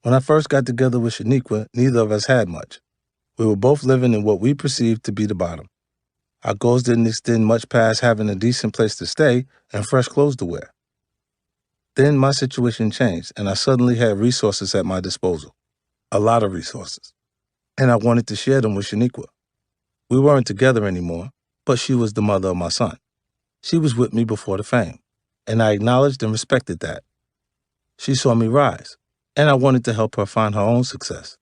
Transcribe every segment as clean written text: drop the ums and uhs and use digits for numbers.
When I first got together with Shaniqua, neither of us had much. We were both living in what we perceived to be the bottom. Our goals didn't extend much past having a decent place to stay and fresh clothes to wear. Then my situation changed, and I suddenly had resources at my disposal. A lot of resources. And I wanted to share them with Shaniqua. We weren't together anymore, but she was the mother of my son. She was with me before the fame, and I acknowledged and respected that. She saw me rise, and I wanted to help her find her own success.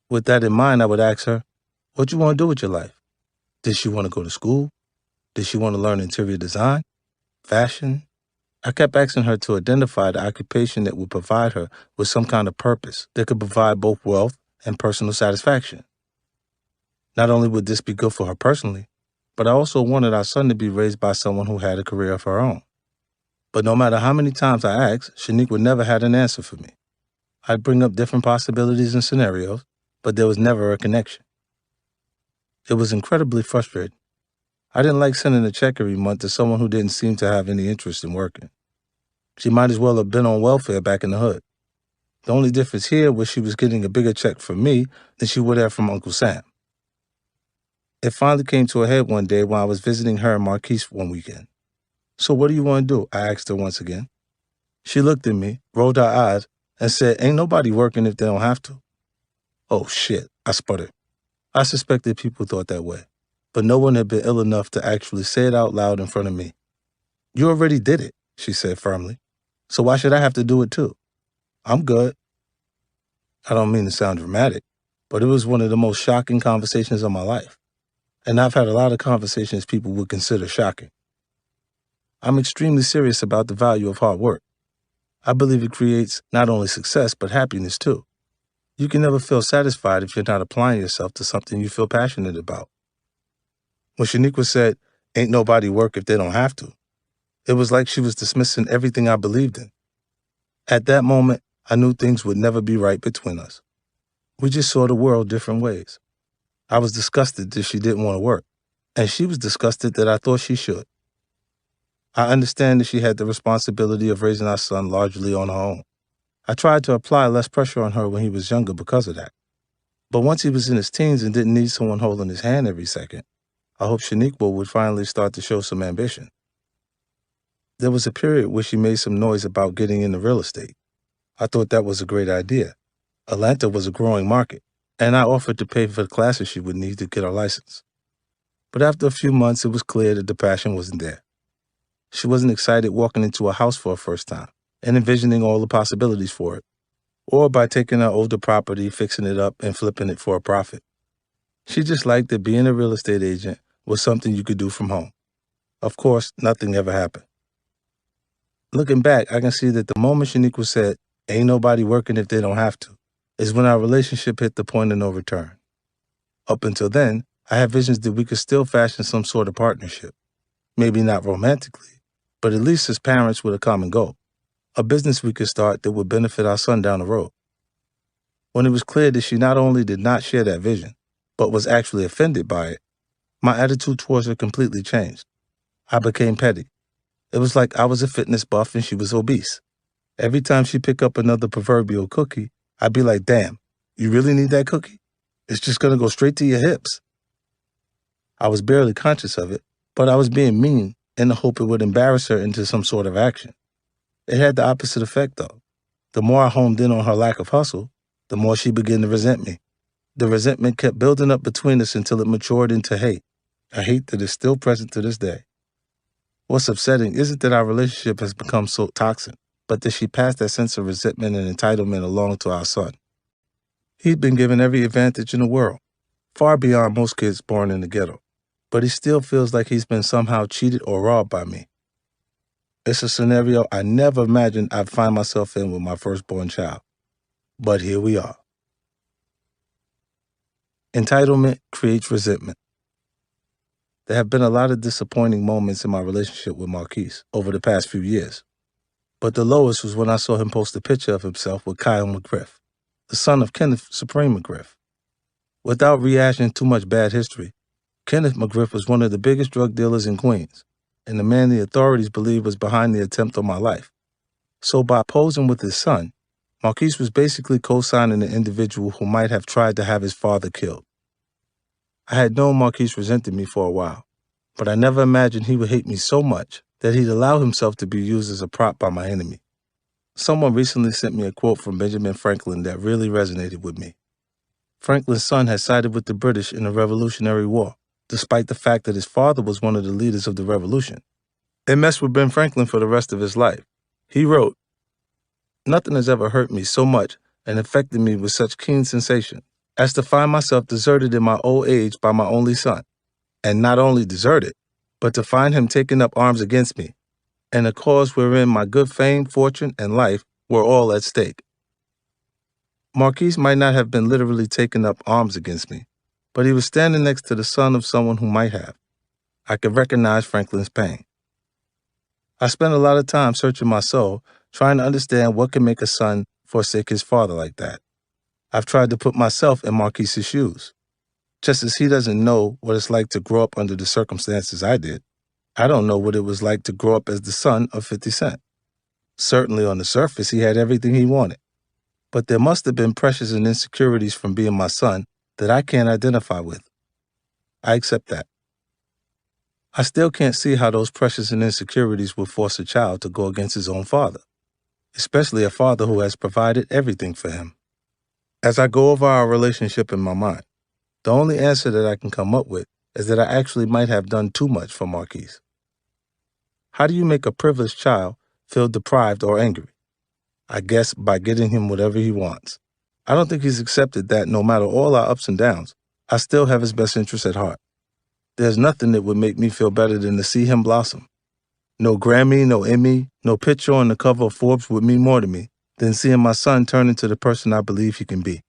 With that in mind, I would ask her, what do you want to do with your life? Did she want to go to school? Did she want to learn interior design? Fashion? I kept asking her to identify the occupation that would provide her with some kind of purpose that could provide both wealth and personal satisfaction. Not only would this be good for her personally, but I also wanted our son to be raised by someone who had a career of her own. But no matter how many times I asked, Shaniqua never had an answer for me. I'd bring up different possibilities and scenarios, but there was never a connection. It was incredibly frustrating. I didn't like sending a check every month to someone who didn't seem to have any interest in working. She might as well have been on welfare back in the hood. The only difference here was she was getting a bigger check from me than she would have from Uncle Sam. It finally came to a head one day when I was visiting her and Marquise one weekend. So what do you want to do? I asked her once again. She looked at me, rolled her eyes, and said, ain't nobody working if they don't have to. Oh shit, I sputtered. I suspected people thought that way, but no one had been ill enough to actually say it out loud in front of me. You already did it, she said firmly. So why should I have to do it too? I'm good. I don't mean to sound dramatic, but it was one of the most shocking conversations of my life. And I've had a lot of conversations people would consider shocking. I'm extremely serious about the value of hard work. I believe it creates not only success, but happiness too. You can never feel satisfied if you're not applying yourself to something you feel passionate about. When Shaniqua said, ain't nobody work if they don't have to, it was like she was dismissing everything I believed in. At that moment, I knew things would never be right between us. We just saw the world different ways. I was disgusted that she didn't want to work, and she was disgusted that I thought she should. I understand that she had the responsibility of raising our son largely on her own. I tried to apply less pressure on her when he was younger because of that. But once he was in his teens and didn't need someone holding his hand every second, I hoped Shaniqua would finally start to show some ambition. There was a period where she made some noise about getting into real estate. I thought that was a great idea. Atlanta was a growing market, and I offered to pay for the classes she would need to get her license. But after a few months, it was clear that the passion wasn't there. She wasn't excited walking into a house for her first time and envisioning all the possibilities for it, or by taking her older property, fixing it up, and flipping it for a profit. She just liked that being a real estate agent was something you could do from home. Of course, nothing ever happened. Looking back, I can see that the moment Shaniqua said, ain't nobody working if they don't have to, is when our relationship hit the point of no return. Up until then, I had visions that we could still fashion some sort of partnership. Maybe not romantically, but at least as parents with a common goal. A business we could start that would benefit our son down the road. When it was clear that she not only did not share that vision, but was actually offended by it, my attitude towards her completely changed. I became petty. It was like I was a fitness buff and she was obese. Every time she picked up another proverbial cookie, I'd be like, damn, you really need that cookie? It's just gonna go straight to your hips. I was barely conscious of it, but I was being mean in the hope it would embarrass her into some sort of action. It had the opposite effect, though. The more I homed in on her lack of hustle, the more she began to resent me. The resentment kept building up between us until it matured into hate, a hate that is still present to this day. What's upsetting isn't that our relationship has become so toxic, but that she passed that sense of resentment and entitlement along to our son. He'd been given every advantage in the world, far beyond most kids born in the ghetto, but he still feels like he's been somehow cheated or robbed by me. It's a scenario I never imagined I'd find myself in with my firstborn child. But here we are. Entitlement creates resentment. There have been a lot of disappointing moments in my relationship with Marquise over the past few years. But the lowest was when I saw him post a picture of himself with Kyle McGriff, the son of Kenneth Supreme McGriff. Without rehashing too much bad history, Kenneth McGriff was one of the biggest drug dealers in Queens, and the man the authorities believe was behind the attempt on my life. So by posing with his son, Marquise was basically co-signing an individual who might have tried to have his father killed. I had known Marquise resented me for a while, but I never imagined he would hate me so much that he'd allow himself to be used as a prop by my enemy. Someone recently sent me a quote from Benjamin Franklin that really resonated with me. Franklin's son had sided with the British in the Revolutionary War, despite the fact that his father was one of the leaders of the revolution. It messed with Ben Franklin for the rest of his life. He wrote, "Nothing has ever hurt me so much and affected me with such keen sensation as to find myself deserted in my old age by my only son, and not only deserted, but to find him taking up arms against me, and a cause wherein my good fame, fortune, and life were all at stake." Marquise might not have been literally taking up arms against me, but he was standing next to the son of someone who might have. I could recognize Franklin's pain. I spent a lot of time searching my soul, trying to understand what can make a son forsake his father like that. I've tried to put myself in Marquise's shoes. Just as he doesn't know what it's like to grow up under the circumstances I did, I don't know what it was like to grow up as the son of 50 Cent. Certainly on the surface, he had everything he wanted. But there must have been pressures and insecurities from being my son that I can't identify with. I accept that. I still can't see how those pressures and insecurities would force a child to go against his own father, especially a father who has provided everything for him. As I go over our relationship in my mind, the only answer that I can come up with is that I actually might have done too much for Marquise. How do you make a privileged child feel deprived or angry? I guess by getting him whatever he wants. I don't think he's accepted that no matter all our ups and downs, I still have his best interests at heart. There's nothing that would make me feel better than to see him blossom. No Grammy, no Emmy, no picture on the cover of Forbes would mean more to me than seeing my son turn into the person I believe he can be.